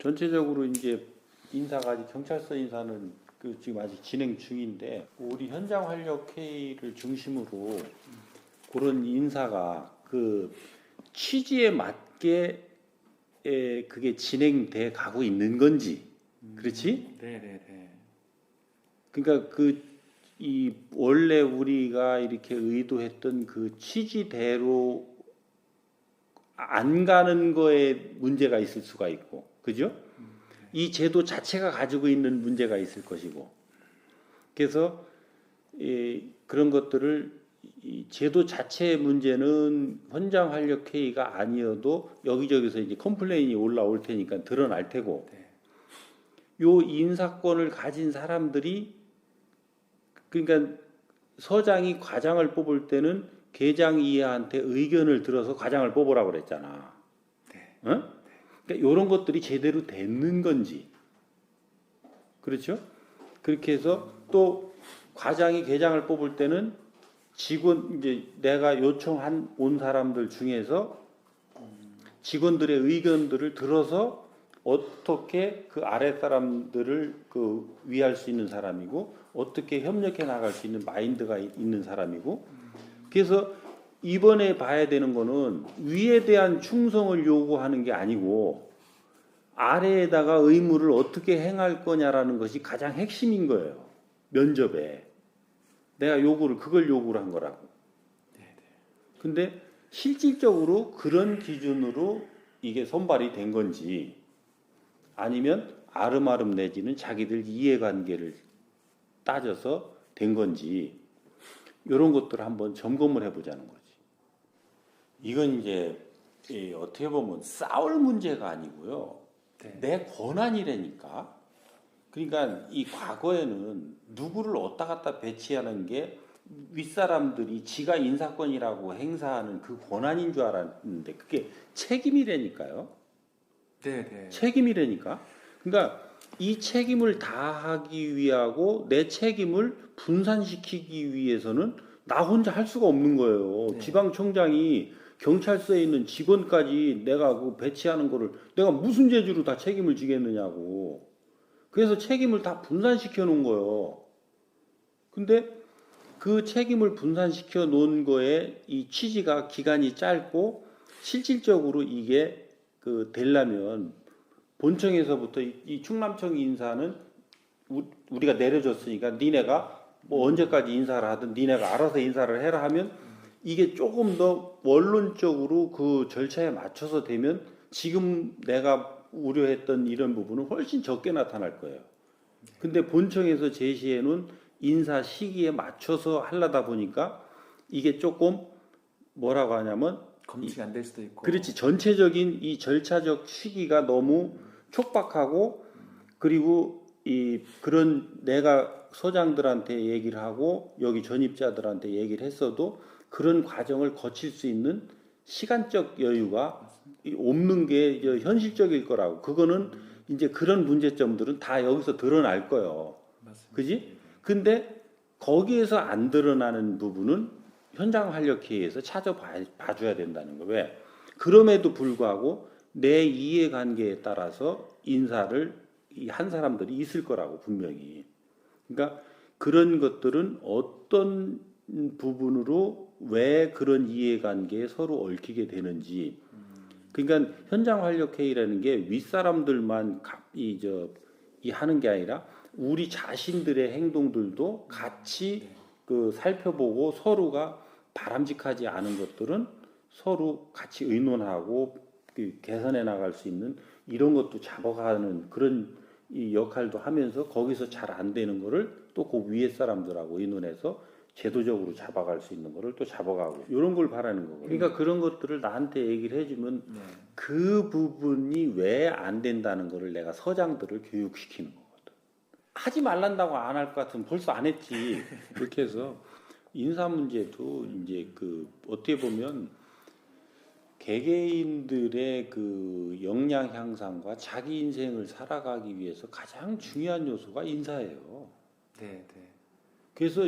전체적으로 이제 인사가 아직 경찰서 인사는 지금 아직 진행 중인데 우리 현장 활력 회의를 중심으로 그런 인사가 그 취지에 맞게 그게 진행돼 가고 있는 건지 그렇지? 네네네. 그러니까 이 원래 우리가 이렇게 의도했던 그 취지대로 안 가는 거에 문제가 있을 수가 있고, 그죠? 이 제도 자체가 가지고 있는 문제가 있을 것이고, 그래서 그런 것들을 이 제도 자체의 문제는 현장 활력 회의가 아니어도 여기저기서 이제 컴플레인이 올라올 테니까 드러날 테고, 네. 요 인사권을 가진 사람들이 그러니까 서장이 과장을 뽑을 때는 계장 이하한테 의견을 들어서 과장을 뽑으라고 그랬잖아. 네. 어? 그러니까 이런 것들이 제대로 되는 건지, 그렇죠? 그렇게 해서 또 과장이 계장을 뽑을 때는 직원 이제 내가 요청한 온 사람들 중에서 직원들의 의견들을 들어서 어떻게 그 아래 사람들을 위할 수 있는 사람이고 어떻게 협력해 나갈 수 있는 마인드가 있는 사람이고 그래서 이번에 봐야 되는 거는 위에 대한 충성을 요구하는 게 아니고 아래에다가 의무를 어떻게 행할 거냐라는 것이 가장 핵심인 거예요. 면접에 내가 그걸 요구를 한 거라고. 근데 실질적으로 그런 기준으로 이게 선발이 된 건지 아니면 아름아름 내지는 자기들 이해관계를 따져서 된 건지 이런 것들을 한번 점검을 해보자는 거지. 이건 이제 어떻게 보면 싸울 문제가 아니고요. 네. 내 권한이라니까. 그러니까 이 과거에는 누구를 왔다 갔다 배치하는 게 윗사람들이 지가 인사권이라고 행사하는 그 권한인 줄 알았는데 그게 책임이라니까요. 네네. 책임이라니까. 그러니까 이 책임을 다하기 위하고 내 책임을 분산시키기 위해서는 나 혼자 할 수가 없는 거예요. 네. 지방청장이 경찰서에 있는 직원까지 내가 그 배치하는 거를 내가 무슨 재주로 다 책임을 지겠느냐고. 그래서 책임을 다 분산시켜 놓은 거예요. 근데 그 책임을 분산시켜 놓은 거에 이 취지가 기간이 짧고 실질적으로 이게 되려면 본청에서부터 이 충남청 인사는 우리가 내려줬으니까 니네가 뭐 언제까지 인사를 하든 니네가 알아서 인사를 해라 하면 이게 조금 더 원론적으로 그 절차에 맞춰서 되면 지금 내가 우려했던 이런 부분은 훨씬 적게 나타날 거예요. 근데 본청에서 제시해 놓은 인사 시기에 맞춰서 하려다 보니까 이게 조금 뭐라고 하냐면 검증이 안 될 수도 있고. 그렇지. 전체적인 이 절차적 시기가 너무 촉박하고 그리고 그런 내가 서장들한테 얘기를 하고 여기 전입자들한테 얘기를 했어도 그런 과정을 거칠 수 있는 시간적 여유가 없는 게 현실적일 거라고. 그거는 이제 그런 문제점들은 다 여기서 드러날 거예요. 맞습니다. 그지? 근데 거기에서 안 드러나는 부분은 현장 활력회의에서 찾아봐줘야 된다는 거. 왜? 그럼에도 불구하고 내 이해관계에 따라서 인사를 한 사람들이 있을 거라고 분명히. 그러니까 그런 것들은 어떤 부분으로 왜 그런 이해관계에 서로 얽히게 되는지. 그러니까 현장 활력회의라는 게 윗사람들만 하는 게 아니라 우리 자신들의 행동들도 같이 살펴보고 서로가 바람직하지 않은 것들은 서로 같이 의논하고 개선해 나갈 수 있는 이런 것도 잡아가는 그런 이 역할도 하면서 거기서 잘 안 되는 거를 또 그 위에 사람들하고 의논해서 제도적으로 잡아갈 수 있는 거를 또 잡아가고 이런 걸 바라는 거고. 그러니까 그런 것들을 나한테 얘기를 해주면 네. 그 부분이 왜 안 된다는 거를 내가 서장들을 교육시키는 거거든. 하지 말란다고 안 할 것 같으면 벌써 안 했지. 그렇게 해서 인사 문제도 이제 어떻게 보면 개개인들의 그 역량 향상과 자기 인생을 살아가기 위해서 가장 중요한 요소가 인사예요. 네, 네. 그래서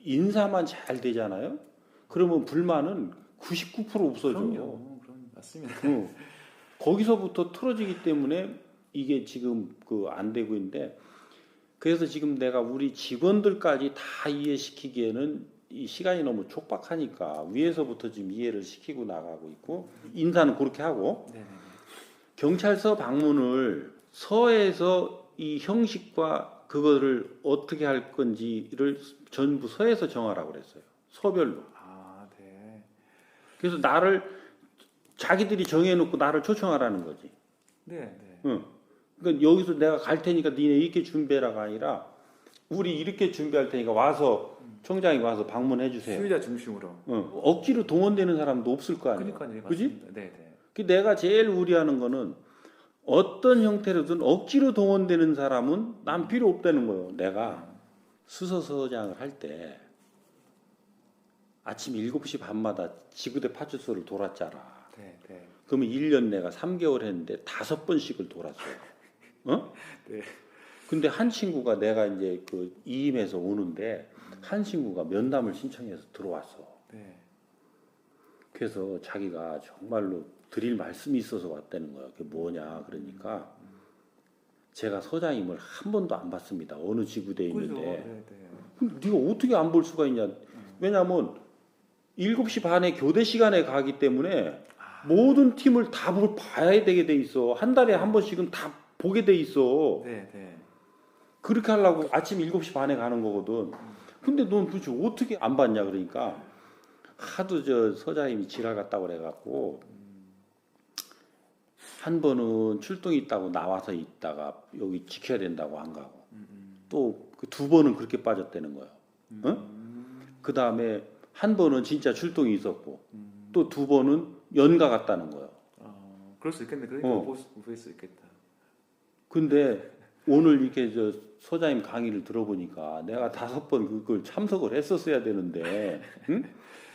인사만 잘 되잖아요. 그러면 불만은 99% 없어져. 그럼요. 그럼 맞습니다. 거기서부터 틀어지기 때문에 이게 지금 그 안 되고 있는데 그래서 지금 내가 우리 직원들까지 다 이해시키기에는 이 시간이 너무 촉박하니까 위에서부터 지금 이해를 시키고 나가고 있고 인사는 그렇게 하고 네네네. 경찰서 방문을 서에서 이 형식과 그거를 어떻게 할 건지를 전부 서에서 정하라고 그랬어요. 서별로. 아, 네. 그래서 나를 자기들이 정해놓고 나를 초청하라는 거지. 네, 네. 응. 그러니까 여기서 내가 갈 테니까 니네 이렇게 준비해라가 아니라 우리 이렇게 준비할 테니까 와서 총장이 와서 방문해 주세요. 수요자 중심으로. 억지로 동원되는 사람도 없을 거 아니에요. 그러니까요. 그지? 맞습니다. 네, 네. 그 내가 제일 우려하는 거는 어떤 형태로든 억지로 동원되는 사람은 난 필요 없다는 거예요. 내가 수서서장을 할 때 아침 7시 반마다 지구대 파출소를 돌았잖아. 네, 네. 그러면 1년 내가 3개월 했는데 5번씩을 돌았어요. 어? 네. 근데 한 친구가 내가 이제 그 이임해서 오는데 한 친구가 면담을 신청해서 들어왔어. 네. 그래서 자기가 정말로 드릴 말씀이 있어서 왔다는 거야. 그게 뭐냐 그러니까 제가 서장님을 한 번도 안 봤습니다. 어느 지구대에 그죠. 있는데 네, 네. 그럼 네가 어떻게 안 볼 수가 있냐. 왜냐하면 7시 반에 교대 시간에 가기 때문에 모든 팀을 다 봐야 되게 돼 있어. 한 달에 한 번씩은 다 보게 돼 있어. 네, 네. 그렇게 하려고 아침 7시 반에 가는 거거든. 근데 넌 도대체 어떻게 안 봤냐 그러니까 하도 저 서장님이 지랄 같다고 그래갖고 한 번은 출동이 있다고 나와서 있다가 여기 지켜야 된다고 안 가고 또 그 2번은 그렇게 빠졌다는 거야. 그 다음에 한 번은 진짜 출동이 있었고 또 2번은 연가 갔다는 거예요. 그럴 수 있겠네. 그러니까 볼 수 있겠다. 근데 오늘 이렇게 저 소장님 강의를 들어보니까 내가 5번 그걸 참석을 했었어야 되는데 응?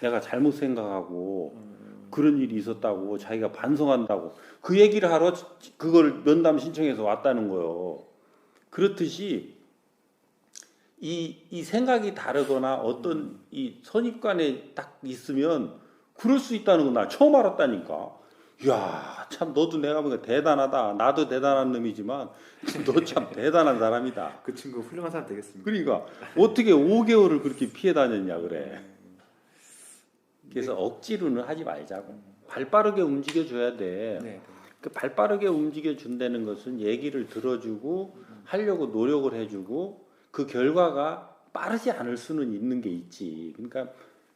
내가 잘못 생각하고 그런 일이 있었다고 자기가 반성한다고 그 얘기를 하러 그걸 면담 신청해서 왔다는 거예요. 그렇듯이 이 생각이 다르거나 어떤 이 선입관에 딱 있으면 그럴 수 있다는 거 나 처음 알았다니까. 이야 참 너도 내가 보니까 대단하다. 나도 대단한 놈이지만 너 참 대단한 사람이다. 그 친구 훌륭한 사람 되겠습니다. 그러니까 어떻게 5개월을 그렇게 피해 다녔냐 그래. 그래서 억지로는 하지 말자고. 발빠르게 움직여줘야 돼. 네, 네. 그 발빠르게 움직여준다는 것은 얘기를 들어주고 하려고 노력을 해주고 그 결과가 빠르지 않을 수는 있는 게 있지. 그러니까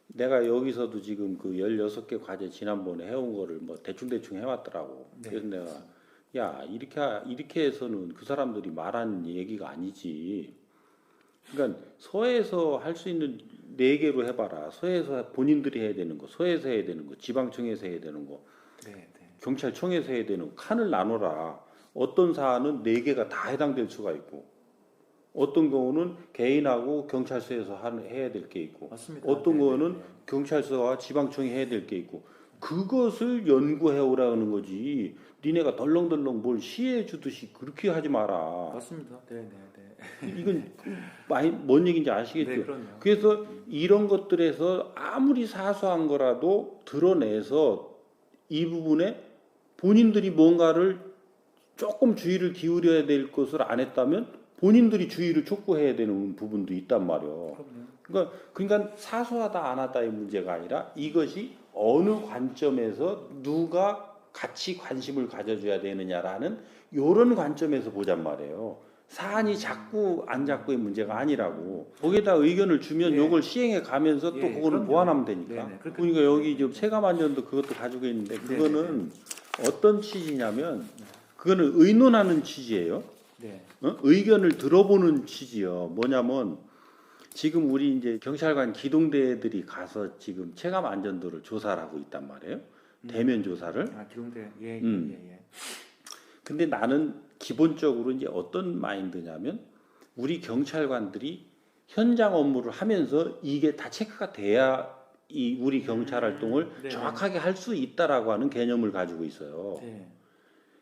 내가 여기서도 지금 그 16개 과제 지난번에 해온 거를 뭐 대충대충 해왔더라고. 네. 그래서 내가 야 이렇게 해서는 그 사람들이 말한 얘기가 아니지. 그러니까 서에서 할 수 있는 4개로 해봐라. 서에서 본인들이 해야 되는 거, 서에서 해야 되는 거, 지방청에서 해야 되는 거, 네, 네. 경찰청에서 해야 되는 거, 칸을 나눠라. 어떤 사안은 4개가 다 해당될 수가 있고 어떤 경우는 개인하고 경찰서에서 해야 될 게 있고 맞습니다. 어떤 네, 거는 네, 네. 경찰서와 지방청이 해야 될 게 있고 그것을 연구해 오라는 거지. 니네가 덜렁덜렁 뭘 시해 주듯이 그렇게 하지 마라. 맞습니다. 네, 네, 네. 이건 많이 뭔 얘기인지 아시겠죠? 네, 그럼요. 그래서 이런 것들에서 아무리 사소한 거라도 드러내서 이 부분에 본인들이 뭔가를 조금 주의를 기울여야 될 것을 안 했다면 본인들이 주의를 촉구해야 되는 부분도 있단 말이에요. 그러니까 사소하다 안 하다의 문제가 아니라 이것이 어느 관점에서 누가 같이 관심을 가져줘야 되느냐라는 이런 관점에서 보잔 말이에요. 사안이 작고 안 작고의 문제가 아니라고. 거기에다 의견을 주면 예. 이걸 시행해 가면서 또 예, 그거를 그럼요. 보완하면 되니까. 네네, 그렇게 그러니까 여기 지금 체감안전도 그것도 가지고 있는데 그거는 어떤 취지냐면 그거는 의논하는 취지예요. 네. 의견을 들어보는 취지요. 뭐냐면 지금 우리 이제 경찰관 기동대들이 가서 지금 체감 안전도를 조사를 하고 있단 말이에요. 대면 조사를. 기동대. 예, 예. 근데 나는 기본적으로 이제 어떤 마인드냐면 우리 경찰관들이 현장 업무를 하면서 이게 다 체크가 돼야 이 우리 경찰 활동을 네. 정확하게 할 수 있다라고 하는 개념을 가지고 있어요. 네.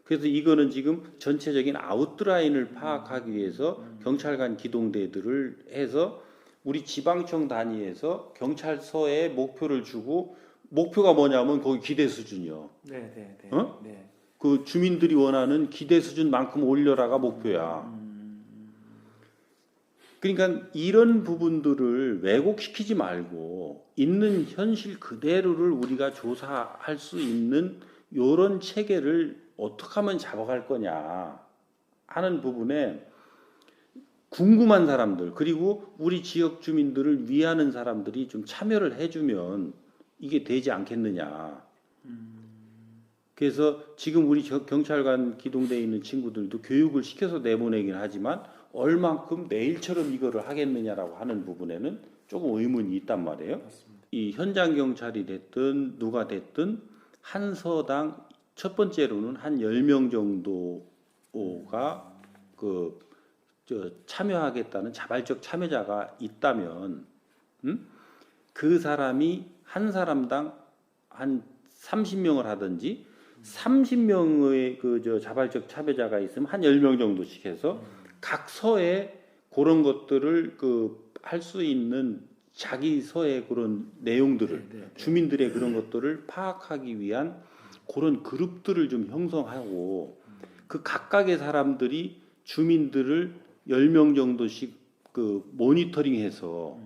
그래서 이거는 지금 전체적인 아웃라인을 파악하기 위해서 경찰관 기동대들을 해서 우리 지방청 단위에서 경찰서에 목표를 주고 목표가 뭐냐면 거기 기대 수준이요. 네, 네, 네. 어? 네. 그 주민들이 원하는 기대 수준만큼 올려라가 목표야. 그러니까 이런 부분들을 왜곡시키지 말고 있는 현실 그대로를 우리가 조사할 수 있는 이런 체계를 어떻게 하면 잡아갈 거냐 하는 부분에 궁금한 사람들 그리고 우리 지역 주민들을 위하는 사람들이 좀 참여를 해주면 이게 되지 않겠느냐. 그래서 지금 우리 경찰관 기동대에 있는 친구들도 교육을 시켜서 내보내긴 하지만 얼만큼 내일처럼 이거를 하겠느냐라고 하는 부분에는 조금 의문이 있단 말이에요. 맞습니다. 이 현장 경찰이 됐든 누가 됐든 한 서당 첫 번째로는 한 10명 정도가 참여하겠다는 자발적 참여자가 있다면 그 사람이 한 사람당 한 30명을 하든지 30명의 자발적 참여자가 있으면 한 10명 정도씩 해서 각 서에 그런 것들을 할 수 있는 자기 서의 그런 내용들을 주민들의 그런 것들을 파악하기 위한 그런 그룹들을 좀 형성하고 그 각각의 사람들이 주민들을 10명 정도씩 모니터링해서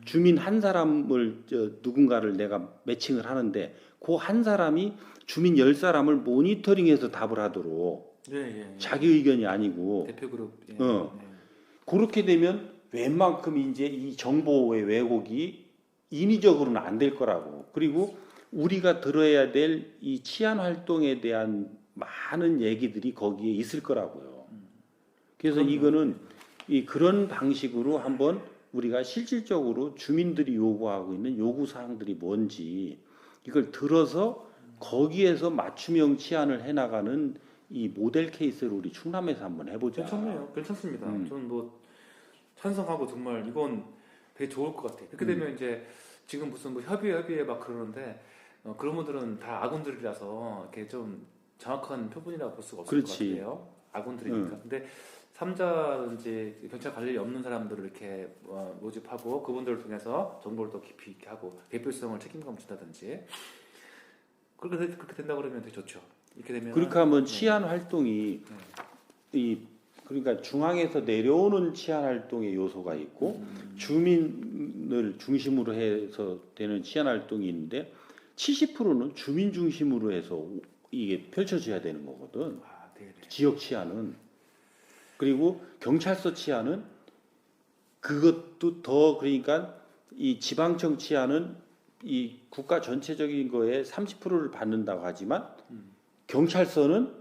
주민 한 사람을 누군가를 내가 매칭을 하는데 그 한 사람이 주민 10사람을 모니터링해서 답을 하도록 자기 의견이 아니고 대표 그룹 그렇게 되면 웬만큼 이제 이 정보의 왜곡이 인위적으로는 안 될 거라고. 그리고 우리가 들어야 될 이 치안 활동에 대한 많은 얘기들이 거기에 있을 거라고요. 그래서 이거는 그런 방식으로 한번 우리가 실질적으로 주민들이 요구하고 있는 요구 사항들이 뭔지 이걸 들어서 거기에서 맞춤형 치안을 해나가는 이 모델 케이스를 우리 충남에서 한번 해보자. 괜찮네요. 괜찮습니다. 저는 뭐 찬성하고 정말 이건 되게 좋을 것 같아요. 그렇게 되면 이제 지금 무슨 뭐 협의회 막 그러는데 그런 분들은 다 아군들이라서 이렇게 좀 정확한 표본이라고 볼 수가 없을 것 같아요. 아군들이니까. 근데 3자든지 경찰 관련이 없는 사람들을 이렇게 모집하고 그분들을 통해서 정보를 더 깊이 있게 하고 대표성을 책임감을 준다든지 그렇게 된다 그러면 되게 좋죠. 이렇게 되면 그렇게 하면 치안 활동이 그러니까 중앙에서 내려오는 치안 활동의 요소가 있고 주민을 중심으로 해서 되는 치안 활동이 있는데 70%는 주민 중심으로 해서 이게 펼쳐져야 되는 거거든. 지역 치안은. 그리고 경찰서 치안은 그것도 더 그러니까 이 지방청 치안은 이 국가 전체적인 거에 30%를 받는다고 하지만 경찰서는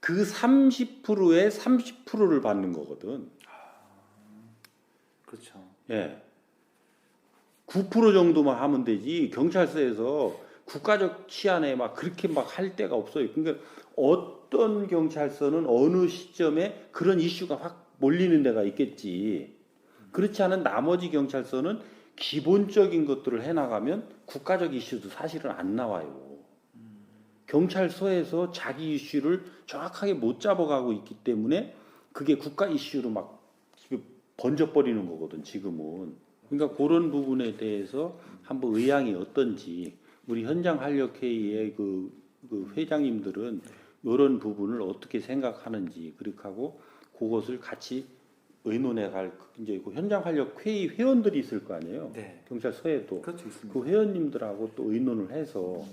그 30%의 30%를 받는 거거든. 그렇죠. 예. 9% 정도만 하면 되지. 경찰서에서 국가적 치안에 막 그렇게 막 할 데가 없어요. 그러니까 어떤 경찰서는 어느 시점에 그런 이슈가 확 몰리는 데가 있겠지. 그렇지 않은 나머지 경찰서는 기본적인 것들을 해나가면 국가적 이슈도 사실은 안 나와요. 경찰서에서 자기 이슈를 정확하게 못 잡아가고 있기 때문에 그게 국가 이슈로 막 번져버리는 거거든 지금은. 그러니까 그런 부분에 대해서 한번 의향이 어떤지 우리 현장 활력회의의 그 회장님들은 이런 부분을 어떻게 생각하는지 그렇게 하고 그것을 같이 의논해 갈 이제 그 현장 활력 회의 회원들이 있을 거 아니에요. 네. 경찰서에도 그렇죠, 있습니다. 그 회원님들하고 또 의논을 해서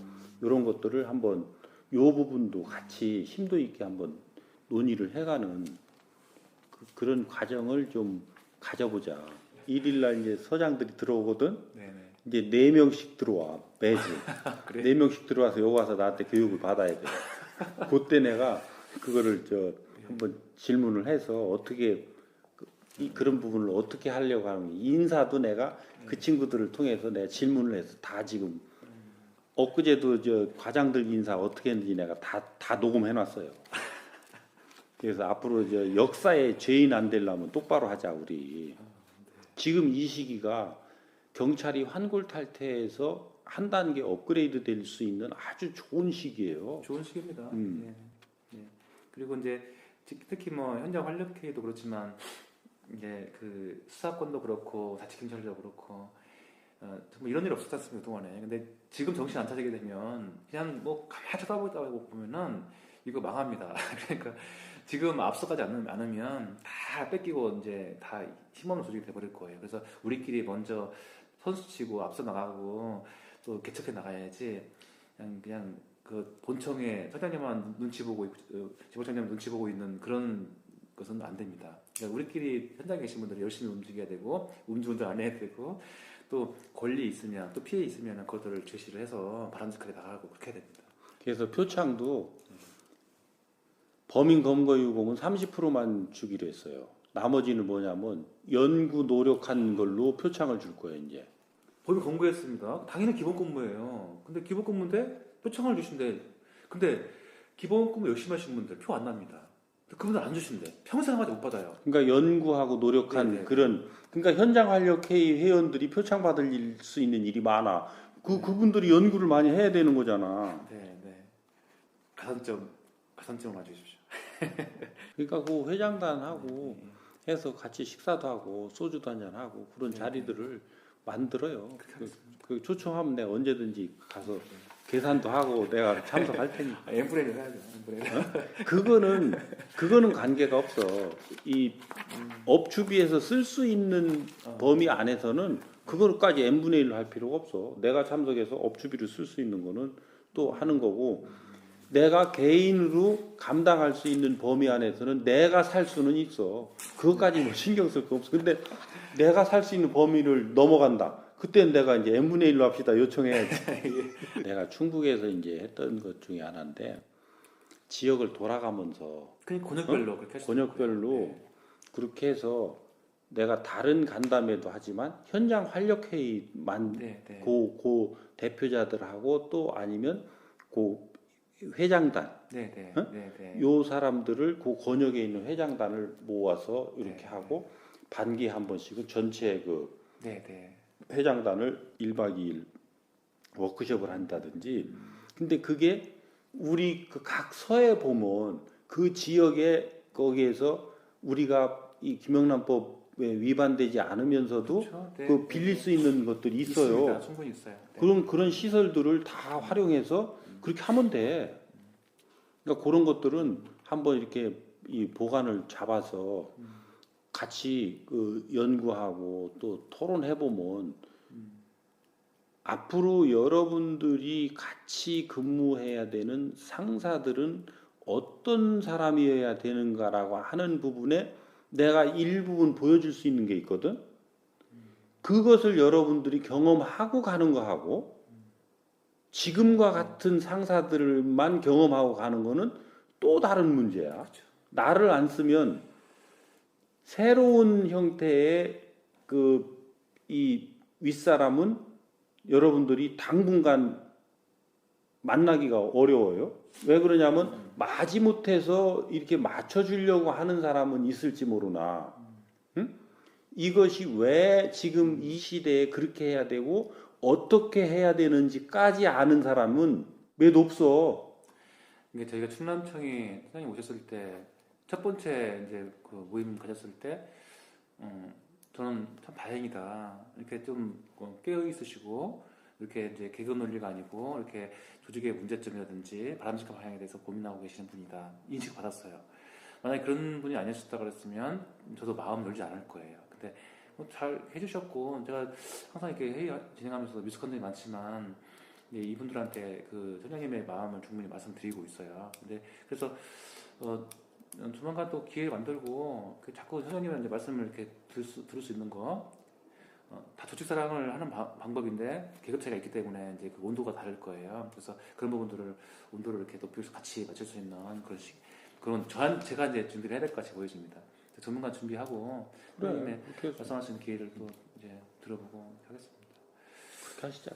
이런 것들을 한번 요 부분도 같이 심도 있게 한번 논의를 해가는 그런 과정을 좀 가져보자. 1일날 이제 서장들이 들어오거든. 네네. 이제 4명씩 들어와 매주. 그래? 4명씩 들어와서 여기 와서 나한테 교육을 받아야 돼. 그때 내가 그거를 한번 질문을 해서 어떻게 그런 부분을 어떻게 하려고 하는 거야. 인사도 내가 그 친구들을 통해서 내가 질문을 해서 다 지금 엊그제도 과장들 인사 어떻게 했는지 내가 다 녹음해놨어요. 그래서 앞으로 역사에 죄인 안 되려면 똑바로 하자 우리. 지금 이 시기가 경찰이 환골탈태해서 한 단계 업그레이드 될 수 있는 아주 좋은 시기예요. 좋은 시기입니다. 예. 그리고 이제 특히 뭐 현장 활력회의도 그렇지만 이제 그 수사권도 그렇고 자치경찰도 그렇고 정말 이런 일 없었지 않습니까 그동안에. 근데 지금 정신 안 차리게 되면 그냥 뭐 가만히 쳐다보다 보면은 이거 망합니다. 그러니까 지금 앞서가지 않으면 다 뺏기고 이제 다 힘없는 조직이 돼버릴 거예요. 그래서 우리끼리 먼저 선수치고 앞서 나가고 또 개척해 나가야지. 그냥 그 본청에 사장님만 눈치 보고 지부장님 눈치 보고 있는 그런 것은 안 됩니다. 그러니까 우리끼리 현장에 계신 분들이 열심히 움직여야 되고 음주운전 안 해야 되고 또 권리 있으면 또 피해 있으면 그것들을 제시를 해서 바람직하게 나가고 그렇게 해야 됩니다. 그래서 표창도 범인 검거 유공은 30%만 주기로 했어요. 나머지는 뭐냐면 연구 노력한 걸로 표창을 줄 거예요, 이제. 법이 권고했습니다. 당연히 기본근무예요. 근데 기본근무인데 표창을 주신대. 근데 기본근무 열심히 하신 분들 표 안 납니다. 그분들 안 주신대. 평생까지 못 받아요. 그러니까 연구하고 노력한 네네. 그러니까 현장 활력 회의 회원들이 표창 받을 수 있는 일이 많아. 그분들이 연구를 많이 해야 되는 거잖아. 네, 네. 가산점을 맞으십시오. 그러니까 그 회장단하고 해서 같이 식사도 하고 소주도 한잔 하고 그런 네, 자리들을 만들어요. 그 초청하면 내가 언제든지 가서 계산도 하고 내가 참석할 테니까. 엠브레이를 해야죠. 그거는 관계가 없어. 이 업추비에서 쓸 수 있는 범위 안에서는 그거까지 n분의 1로 할 필요가 없어. 내가 참석해서 업추비를 쓸 수 있는 거는 또 하는 거고 내가 개인으로 감당할 수 있는 범위 안에서는 내가 살 수는 있어. 그것까지 뭐 신경 쓸 거 없어. 근데 내가 살 수 있는 범위를 넘어간다. 그때는 내가 이제 n분의 1로 합시다 요청해야지. 내가 충북에서 이제 했던 것 중에 하나인데 지역을 돌아가면서 그냥 권역별로 그렇게 하시죠. 권역별로 그렇게 해서 내가 다른 간담회도 하지만 현장 활력 회의만 네, 네. 고 대표자들하고 또 아니면 고 회장단 네, 네. 어? 네, 네. 요 사람들을 그 권역에 있는 회장단을 모아서 이렇게 네, 하고 반기에 한 번씩은 전체 그 네, 네. 회장단을 1박 2일 워크숍을 한다든지. 근데 그게 우리 그 각 서에 보면 그 지역에 거기에서 우리가 이 김영란법에 위반되지 않으면서도 그렇죠. 네, 그 빌릴 수 있는 것들이 있어요. 있습니다. 충분히 있어요. 네. 그런 시설들을 다 활용해서 그렇게 하면 돼. 그러니까 그런 것들은 한번 이렇게 이 보관을 잡아서 같이 그 연구하고 또 토론해 보면 앞으로 여러분들이 같이 근무해야 되는 상사들은 어떤 사람이어야 되는가라고 하는 부분에 내가 일부분 보여줄 수 있는 게 있거든. 그것을 여러분들이 경험하고 가는 거하고 지금과 같은 상사들만 경험하고 가는 거는 또 다른 문제야. 그렇죠. 나를 안 쓰면 새로운 형태의 그 이 윗사람은 여러분들이 당분간 만나기가 어려워요. 왜 그러냐면 마지못해서 이렇게 맞춰주려고 하는 사람은 있을지 모르나 응? 이것이 왜 지금 이 시대에 그렇게 해야 되고 어떻게 해야 되는지까지 아는 사람은 몇 없어. 이게 저희가 충남청에 사장님 오셨을 때 첫 번째 이제 그 모임 가졌을 때 저는 참 다행이다. 이렇게 좀 깨어 있으시고 이렇게 이제 개그 논리가 아니고 이렇게 조직의 문제점이라든지 바람직한 방향에 대해서 고민하고 계시는 분이다 인식 받았어요. 만약에 그런 분이 아니었다 그랬으면 저도 마음 열지 않을 거예요. 근데 잘 해주셨고 제가 항상 이렇게 회의 진행하면서 미숙한 점이 많지만 이분들한테 그 선생님의 마음을 충분히 말씀드리고 있어요. 근데 그래서 조만간 또 기회 만들고 자꾸 선생님한테 말씀을 이렇게 들을 수 있는 거 다 조직 사랑을 하는 방법인데 계급 차이가 있기 때문에 이제 그 온도가 다를 거예요. 그래서 그런 부분들을 온도를 이렇게 높여서 같이 맞출 수 있는 그런 제가 이제 준비를 해야 될 것 같이 보여집니다. 전문가 준비하고 선생님의 말씀하시는 기회를 또 이제 들어보고 하겠습니다. 그렇게 하시죠.